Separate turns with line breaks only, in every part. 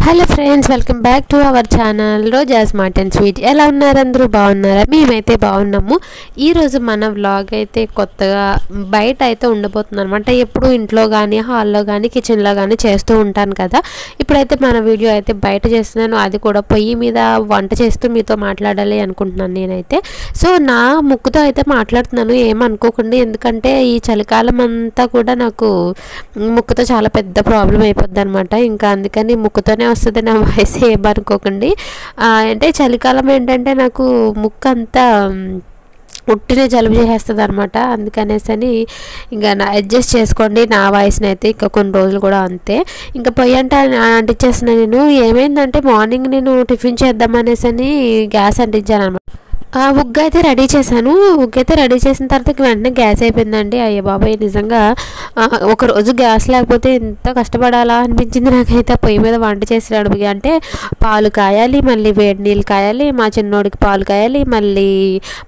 Hello friends, welcome back to our channel Roja smart and sweet. ఎలా ఉన్నారు? అందరూ బాగున్నారా? మేమైతే బాగున్నాము. ఈరోజు మన వ్లాగ్ అయితే కొత్తగా బయట అయితే ఉండబోతుంది అనమాట. ఎప్పుడు ఇంట్లో కానీ హాల్లో కానీ కిచెన్లో కానీ చేస్తూ ఉంటాను కదా. ఇప్పుడైతే మన వీడియో అయితే బయట చేస్తున్నాను, అది కూడా పొయ్యి మీద వంట చేస్తూ మీతో మాట్లాడాలి అనుకుంటున్నాను నేనైతే. సో నా ముక్కుతో అయితే మాట్లాడుతున్నాను, ఏమనుకోకండి. ఎందుకంటే ఈ చలికాలం అంతా కూడా నాకు ముక్కుతో చాలా పెద్ద ప్రాబ్లం అయిపోద్ది అనమాట. ఇంకా అందుకని ముక్కుతోనే వస్తుంది నా వాయిస్, ఏమనుకోకండి. అంటే చలికాలం ఏంటంటే నాకు ముక్కు అంతా ఉట్టినే జలుబు చేసేస్తుంది అనమాట. అందుకనేసని ఇంకా అడ్జస్ట్ చేసుకోండి నా వాయిస్ని అయితే. ఇంకా కొన్ని రోజులు కూడా అంతే. ఇంకా పొయ్యి అంటే అంటించేస్తున్నా నేను. ఏమైందంటే మార్నింగ్ నేను టిఫిన్ చేద్దామనేసని గ్యాస్ అంటించాను అనమాట. ఉగ్గు అయితే రెడీ చేశాను. ఉగ్గు అయితే రెడీ చేసిన తర్వాత వెంటనే గ్యాస్ అయిపోయిందండి. అయ్యో బాబాయ్, నిజంగా ఒకరోజు గ్యాస్ లేకపోతే ఎంత కష్టపడాలా అనిపించింది నాకైతే. పొయ్యి మీద వంట చేసినాడు అంటే పాలు కాయాలి, మళ్ళీ వేడి నీళ్ళు కాయాలి, మా చిన్నోడికి పాలు కాయాలి, మళ్ళీ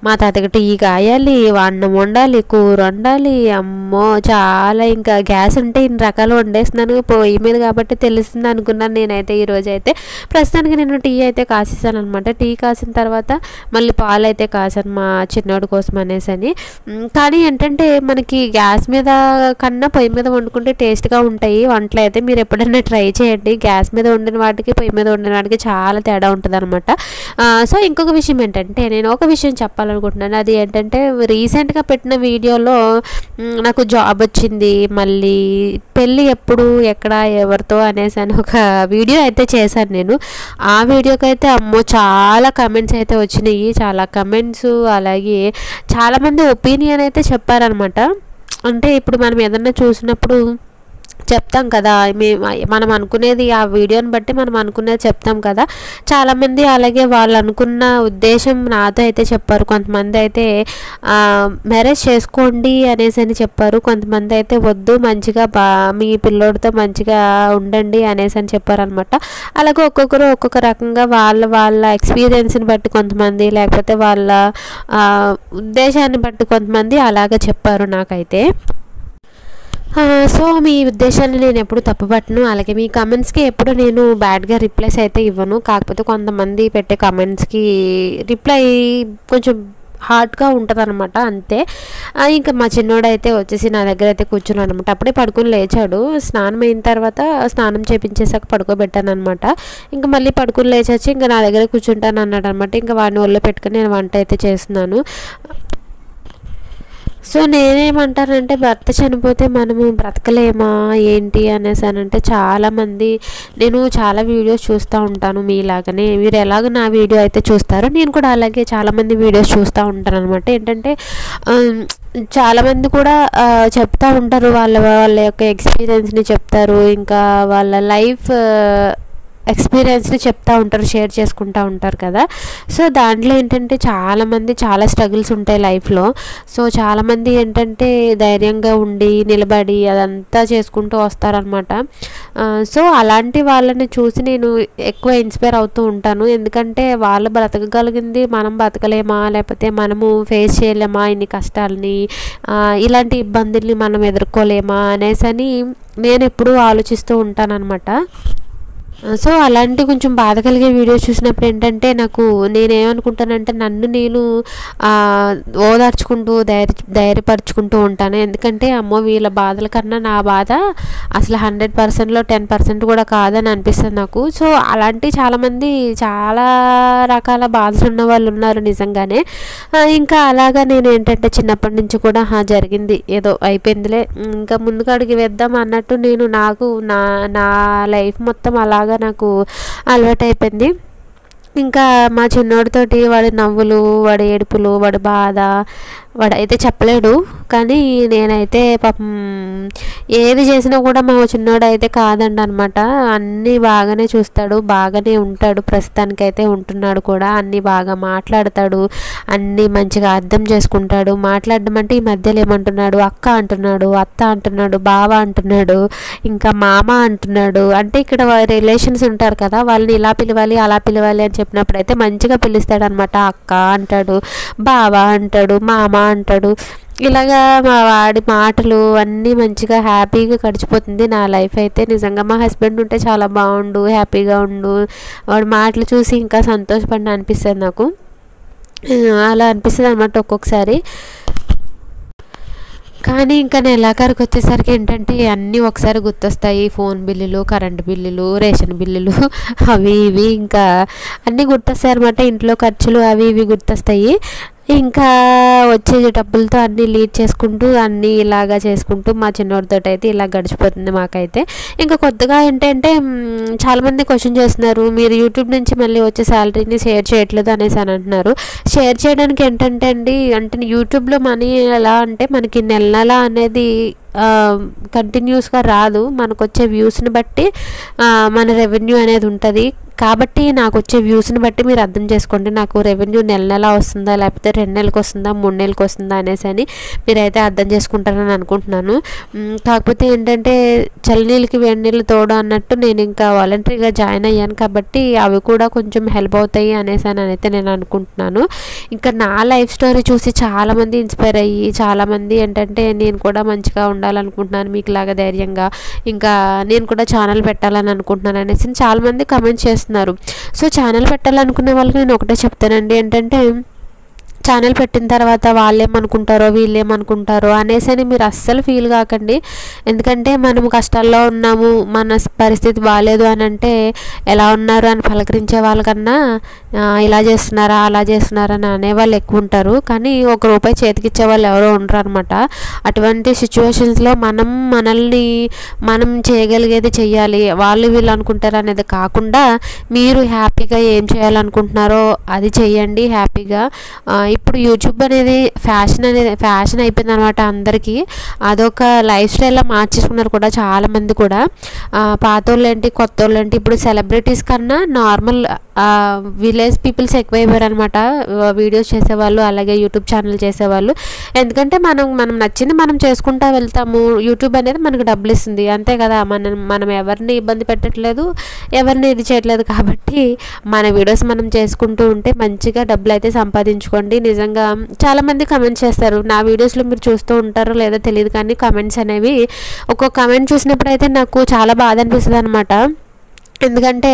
మా తాతకి టీ కాయాలి, అన్నం వండాలి, కూర వండాలి. అమ్మో చాలా, ఇంకా గ్యాస్ ఉంటే ఇన్ని రకాలు వండేస్తున్నాను పొయ్యి మీద కాబట్టి తెలుస్తుంది అనుకున్నాను నేనైతే. ఈరోజు అయితే ప్రస్తుతానికి నేను టీ అయితే కాసేసాను అనమాట. టీ కాసిన తర్వాత మళ్ళీ పాలు అయితే కాసాను మా చిన్నోడి కోసం అనేసని. కానీ ఏంటంటే మనకి గ్యాస్ మీద కన్నా పొయ్యి మీద వండుకుంటే టేస్ట్గా ఉంటాయి వంటలు అయితే. మీరు ఎప్పుడైనా ట్రై చేయండి. గ్యాస్ మీద వండిన వాటికి పొయ్యి మీద వండిన వాటికి చాలా తేడా ఉంటుంది అనమాట. సో ఇంకొక విషయం ఏంటంటే, నేను ఒక విషయం చెప్పాలనుకుంటున్నాను. అది ఏంటంటే, రీసెంట్గా పెట్టిన వీడియోలో నాకు జాబ్ వచ్చింది, మళ్ళీ పెళ్ళి ఎప్పుడు ఎక్కడ ఎవరితో అనేసి ఒక వీడియో అయితే చేశాను నేను. ఆ వీడియోకి అయితే అమ్మో చాలా కమెంట్స్ అయితే వచ్చినాయి, చాలా కమెంట్స్. అలాగే చాలామంది ఒపీనియన్ అయితే చెప్పారనమాట. అంటే ఇప్పుడు మనం ఏదన్నా చూసినప్పుడు చెప్తాం కదా, మనం అనుకునేది ఆ వీడియోని బట్టి మనం అనుకునేది చెప్తాం కదా. చాలామంది అలాగే వాళ్ళు అనుకున్న ఉద్దేశం నాతో అయితే చెప్పారు. కొంతమంది అయితే మ్యారేజ్ చేసుకోండి అనేసి అని చెప్పారు. కొంతమంది అయితే వద్దు, మంచిగా మీ పిల్లోడితో మంచిగా ఉండండి అనేసి అని చెప్పారనమాట. అలాగే ఒక్కొక్కరు ఒక్కొక్క రకంగా వాళ్ళ ఎక్స్పీరియన్స్ని బట్టి కొంతమంది, లేకపోతే వాళ్ళ ఉద్దేశాన్ని బట్టి కొంతమంది అలాగే చెప్పారు నాకైతే. సో మీ ఉద్దేశాన్ని నేను ఎప్పుడు తప్పుపట్టను. అలాగే మీ కమెంట్స్కి ఎప్పుడు నేను బ్యాడ్గా రిప్లైస్ అయితే ఇవ్వను. కాకపోతే కొంతమంది పెట్టే కమెంట్స్కి రిప్లై కొంచెం హార్డ్గా ఉంటుంది అనమాట, అంతే. ఇంకా మా చిన్నోడు అయితే వచ్చేసి నా దగ్గర అయితే కూర్చున్నాడు అనమాట. అప్పుడే పడుకుని లేచాడు. స్నానం అయిన తర్వాత స్నానం చేపించేసాక పడుకోబెట్టాను అనమాట. ఇంకా మళ్ళీ పడుకుని లేచొచ్చి ఇంకా నా దగ్గర కూర్చుంటాను అన్నాడు అనమాట. ఇంకా వాడిని ఒళ్ళో పెట్టుకుని నేను వంట అయితే చేస్తున్నాను. సో నేనేమంటానంటే, భర్త చనిపోతే మనము బ్రతకలేమా ఏంటి అనేసి అంటే చాలామంది, నేను చాలా వీడియోస్ చూస్తూ ఉంటాను మీలాగనే. మీరు ఎలాగ నా వీడియో అయితే చూస్తారో నేను కూడా అలాగే చాలామంది వీడియోస్ చూస్తూ ఉంటాను అనమాట. ఏంటంటే చాలామంది కూడా చెప్తూ ఉంటారు, వాళ్ళ యొక్క ఎక్స్పీరియన్స్ని చెప్తారు, ఇంకా వాళ్ళ లైఫ్ ఎక్స్పీరియన్స్ని చెప్తూ ఉంటారు, షేర్ చేసుకుంటూ ఉంటారు కదా. సో దాంట్లో ఏంటంటే చాలామంది చాలా స్ట్రగుల్స్ ఉంటాయి లైఫ్లో. సో చాలామంది ఏంటంటే ధైర్యంగా ఉండి నిలబడి అదంతా చేసుకుంటూ వస్తారనమాట. సో అలాంటి వాళ్ళని చూసి నేను ఎక్కువ ఇన్స్పైర్ అవుతూ ఉంటాను. ఎందుకంటే వాళ్ళు బ్రతకగలిగింది మనం బతకలేమా, లేకపోతే మనము ఫేస్ చేయలేమా ఇన్ని కష్టాలని, ఇలాంటి ఇబ్బందుల్ని మనం ఎదుర్కోలేమా అనేసి నేను ఎప్పుడూ ఆలోచిస్తూ ఉంటాను అనమాట. సో అలాంటి కొంచెం బాధ కలిగే వీడియోస్ చూసినప్పుడు ఏంటంటే నాకు నేనేమనుకుంటానంటే, నన్ను నేను ఓదార్చుకుంటూ ధైర్యపరుచుకుంటూ ఉంటాను. ఎందుకంటే అమ్మో వీళ్ళ బాధల కన్నా నా బాధ అసలు 100%లో 10% కూడా కాదని అనిపిస్తుంది నాకు. సో అలాంటి చాలామంది చాలా రకాల బాధలు ఉన్న వాళ్ళు ఉన్నారు నిజంగానే. ఇంకా అలాగా నేను ఏంటంటే చిన్నప్పటి నుంచి కూడా జరిగింది ఏదో అయిపోయిందిలే, ఇంకా ముందుకు అడుగు వేద్దాం అన్నట్టు నేను నా లైఫ్ మొత్తం అలాగా నాకు అలవాటు అయిపోయింది. ఇంకా మా చిన్నోడితోటి వాడి నవ్వులు, వాడి ఏడుపులు, వాడి బాధ వాడైతే చెప్పలేడు. కానీ నేనైతే పాపం ఏది చేసినా కూడా మా చిన్నోడు అయితే కాదండి అనమాట. అన్నీ బాగానే చూస్తాడు, బాగానే ఉంటాడు, ప్రస్తుతానికైతే ఉంటున్నాడు కూడా. అన్నీ బాగా మాట్లాడతాడు, అన్నీ మంచిగా అర్థం చేసుకుంటాడు. మాట్లాడడం అంటే ఈ మధ్యలో ఏమంటున్నాడు, అక్క అంటున్నాడు, అత్త అంటున్నాడు, బావ అంటున్నాడు, ఇంకా మామ అంటున్నాడు. అంటే ఇక్కడ రిలేషన్స్ ఉంటారు కదా, వాళ్ళని ఇలా పిలవాలి అలా పిలవాలి అని చెప్పినప్పుడు అయితే మంచిగా పిలుస్తాడు అనమాట. అక్క అంటాడు, బావ అంటాడు, మామ అంటాడు. ఇలాగా మా వాడి మాటలు అన్నీ మంచిగా హ్యాపీగా గడిచిపోతుంది నా లైఫ్ అయితే. నిజంగా మా హస్బెండ్ ఉంటే చాలా బాగుండు, హ్యాపీగా ఉండు, వాడి మాటలు చూసి ఇంకా సంతోషపడిన అనిపిస్తుంది నాకు. అలా అనిపిస్తుంది అనమాట ఒక్కొక్కసారి. కానీ ఇంకా నెలాఖరికి వచ్చేసరికి ఏంటంటే అన్నీ ఒకసారి గుర్తొస్తాయి. ఫోన్ బిల్లులు, కరెంటు బిల్లులు, రేషన్ బిల్లులు అవి ఇవి ఇంకా అన్నీ గుర్తొస్తాయి అనమాట. ఇంట్లో ఖర్చులు అవి ఇవి గుర్తొస్తాయి. ఇంకా వచ్చే డబ్బులతో అన్నీ లీడ్ చేసుకుంటూ అన్నీ ఇలాగా చేసుకుంటూ మా చిన్నోడితో అయితే ఇలా గడిచిపోతుంది మాకైతే. ఇంకా కొత్తగా ఏంటంటే చాలామంది క్వశ్చన్ చేస్తున్నారు, మీరు యూట్యూబ్ నుంచి మళ్ళీ వచ్చే శాలరీని షేర్ చేయట్లేదు అనేసి అని అంటున్నారు. షేర్ చేయడానికి ఏంటంటే అంటే యూట్యూబ్లో మనీ ఎలా అంటే మనకి నెల అనేది కంటిన్యూస్గా రాదు. మనకు వచ్చే వ్యూస్ని బట్టి మన రెవెన్యూ అనేది ఉంటుంది. కాబట్టి నాకు వచ్చే వ్యూస్ని బట్టి మీరు అర్థం చేసుకోండి, నాకు రెవెన్యూ నెల వస్తుందా, లేకపోతే 2 నెలలకు వస్తుందా, 3 నెలలకు వస్తుందా అనేసి అని మీరైతే అర్థం చేసుకుంటారని అనుకుంటున్నాను. కాకపోతే ఏంటంటే చల్లనీళ్ళకి వేడి నీళ్ళు తోడు అన్నట్టు నేను ఇంకా వాలంటరీగా జాయిన్ అయ్యాను కాబట్టి అవి కూడా కొంచెం హెల్ప్ అవుతాయి అనేసి అని అయితే నేను అనుకుంటున్నాను. ఇంకా నా లైఫ్ స్టోరీ చూసి చాలామంది ఇన్స్పైర్ అయ్యి చాలామంది ఏంటంటే నేను కూడా మంచిగా ఉండాలనుకుంటున్నాను మీకులాగా ధైర్యంగా, ఇంకా నేను కూడా ఛానల్ పెట్టాలని అనుకుంటున్నాను అనేసి చాలామంది కమెంట్స్ చేస్తున్నారు. సో ఛానల్ పెట్టాలనుకునే వాళ్ళకి నేను ఒకటే చెప్తానండి, ఏంటంటే ఛానల్ పెట్టిన తర్వాత వాళ్ళేమనుకుంటారో వీళ్ళేమనుకుంటారో అనేసి మీరు అస్సలు ఫీల్ కాకండి. ఎందుకంటే మనం కష్టాల్లో ఉన్నాము, మన పరిస్థితి బాగాలేదు అని అంటే ఎలా ఉన్నారు అని పలకరించే వాళ్ళకన్నా ఇలా చేస్తున్నారా అలా చేస్తున్నారా అని అనేవాళ్ళు ఎక్కువ ఉంటారు. కానీ ₹1 చేతికిచ్చే వాళ్ళు ఎవరో ఉండరు అనమాట. అటువంటి సిచ్యువేషన్స్లో మనల్ని మనం చేయగలిగేది చెయ్యాలి. వాళ్ళు వీళ్ళు అనుకుంటారు అనేది కాకుండా మీరు హ్యాపీగా ఏం చేయాలనుకుంటున్నారో అది చెయ్యండి హ్యాపీగా. ఇప్పుడు యూట్యూబ్ అనేది ఫ్యాషన్ అయిపోయింది అనమాట అందరికీ. అదొక లైఫ్ స్టైల్లో మార్చేసుకున్నారు కూడా చాలామంది కూడా. పాత వాళ్ళు ఏంటి కొత్త వాళ్ళు ఏంటి, ఇప్పుడు సెలబ్రిటీస్ కన్నా నార్మల్ విలేజ్ పీపుల్స్ ఎక్కువైపోయారు అనమాట వీడియోస్ చేసేవాళ్ళు, అలాగే యూట్యూబ్ ఛానల్ చేసేవాళ్ళు. ఎందుకంటే మనం నచ్చింది మనం చేసుకుంటూ వెళ్తాము. యూట్యూబ్ అనేది మనకు డబ్బులు ఇస్తుంది అంతే కదా, మనం ఎవరిని ఇబ్బంది పెట్టట్లేదు, ఎవరిని ఇది చేయట్లేదు. కాబట్టి మన వీడియోస్ మనం చేసుకుంటూ ఉంటే మంచిగా డబ్బులు అయితే సంపాదించుకోండి. నిజంగా చాలామంది కమెంట్స్ చేస్తారు, నా వీడియోస్లో మీరు చూస్తూ ఉంటారో లేదో తెలియదు కానీ కమెంట్స్ అనేవి ఒక్కొక్క కమెంట్ చూసినప్పుడు అయితే నాకు చాలా బాధ అనిపిస్తుంది అనమాట. ఎందుకంటే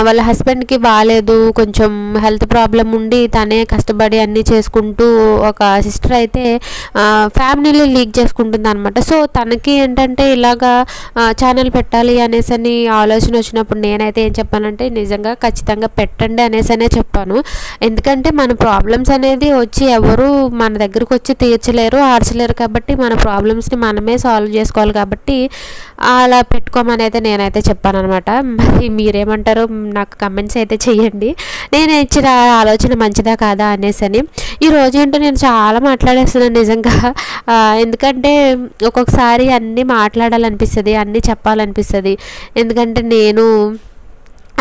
వాళ్ళ హస్బెండ్కి బాగాలేదు, కొంచెం హెల్త్ ప్రాబ్లం ఉండి తనే కష్టపడి అన్నీ చేసుకుంటూ ఒక సిస్టర్ అయితే ఫ్యామిలీలో లీక్ చేసుకుంటుంది అనమాట. సో తనకి ఏంటంటే ఇలాగా ఛానల్ పెట్టాలి అనేసి ఆలోచన వచ్చినప్పుడు నేనైతే ఏం చెప్పానంటే నిజంగా ఖచ్చితంగా పెట్టండి అనేసనే చెప్పాను. ఎందుకంటే మన ప్రాబ్లమ్స్ అనేది వచ్చి ఎవరు మన దగ్గరకు వచ్చి తీర్చలేరు, ఆర్చలేరు. కాబట్టి మన ప్రాబ్లమ్స్ని మనమే సాల్వ్ చేసుకోవాలి. కాబట్టి అలా పెట్టుకోమని అయితే నేనైతే చెప్పాను అనమాట. మరి మీరేమంటారో నాకు కమెంట్స్ అయితే చెయ్యండి, నేను ఇచ్చిన ఆలోచన మంచిదా కాదా అనేసి. ఈరోజు ఏంటో నేను చాలా మాట్లాడేస్తున్నాను నిజంగా. ఎందుకంటే ఒక్కొక్కసారి అన్నీ మాట్లాడాలనిపిస్తుంది, అన్నీ చెప్పాలనిపిస్తుంది. ఎందుకంటే నేను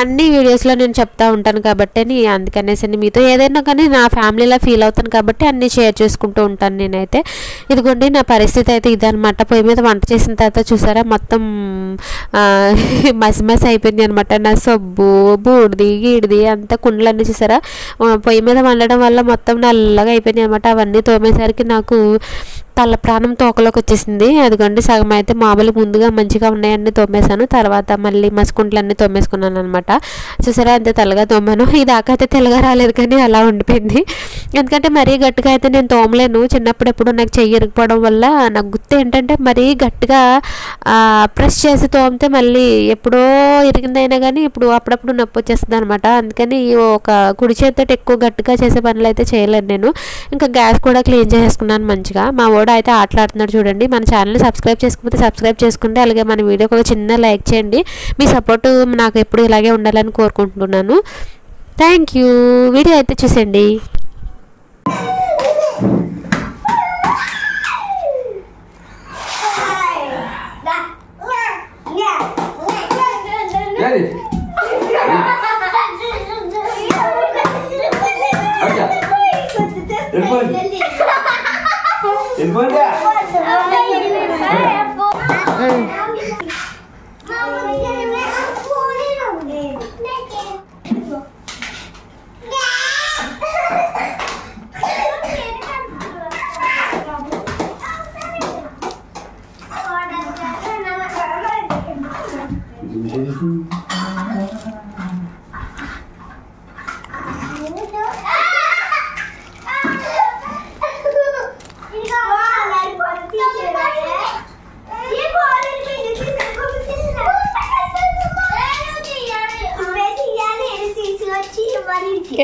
అన్ని వీడియోస్లో నేను చెప్తా ఉంటాను కాబట్టి అందుకనేసి మీతో ఏదైనా కానీ నా ఫ్యామిలీలా ఫీల్ అవుతాను కాబట్టి అన్నీ షేర్ చేసుకుంటూ ఉంటాను నేనైతే. ఇదిగోండి నా పరిస్థితి అయితే ఇదనమాట. పొయ్యి మీద వంట చేసిన తర్వాత చూసారా మొత్తం మసి అయిపోయింది అనమాట. నా సబ్బు బూడిది గీడిది అంతా కుండలన్నీ చూసారా పొయ్యి మీద వండడం వల్ల మొత్తం నల్లగా అయిపోయింది అనమాట. అవన్నీ తోమేసరికి నాకు తల ప్రాణం తోకలోకి వచ్చేసింది. అదిగోండి సగం అయితే మామూలు ముందుగా మంచిగా ఉన్నాయన్నీ తోమేశాను, తర్వాత మళ్ళీ మసుకుంట్లన్నీ తోమేసుకున్నాను అనమాట. చూసారా అంతే తెల్లగా తోమాను. ఈ దాకా అయితే తెల్లగా రాలేదు కానీ అలా ఉండిపోయింది. ఎందుకంటే మరీ గట్టిగా అయితే నేను తోమలేను. చిన్నప్పుడు ఎప్పుడు నాకు చెయ్యి ఇరిగిపోవడం వల్ల నాకు గుర్తు ఏంటంటే మరీ గట్టిగా ప్రెస్ చేసి తోమితే మళ్ళీ ఎప్పుడో ఇరిగిందైనా కానీ ఇప్పుడు అప్పుడప్పుడు నొప్పి వచ్చేస్తుంది అనమాట. అందుకని ఒక కుడి చేతితో ఎక్కువ గట్టిగా చేసే పనులు అయితే చేయలేను నేను. ఇంకా గ్యాస్ కూడా క్లీన్ చేసేసుకున్నాను మంచిగా. మా కూడా అయితే ఆటలాడుతున్నాడు చూడండి. మన ఛానల్ని సబ్స్క్రైబ్ చేసుకోకపోతే సబ్స్క్రైబ్ చేసుకోండి, అలాగే మన వీడియోకి ఒక చిన్న లైక్ చేయండి. మీ సపోర్టు నాకు ఎప్పుడు ఇలాగే ఉండాలని కోరుకుంటున్నాను. Thank you. వీడియో అయితే చూసండి.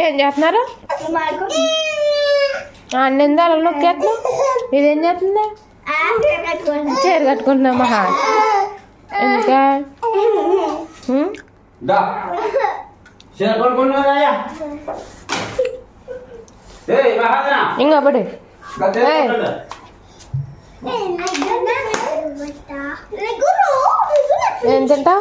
ఏం చేస్తున్నారు? అన్నెందాలో నొక్కేస్తున్నా. ఇదేం చేస్తుందా? చీర కట్టుకుంటున్నా మహా. ఎందుకా ఇంకా పడి ఏం తింటా?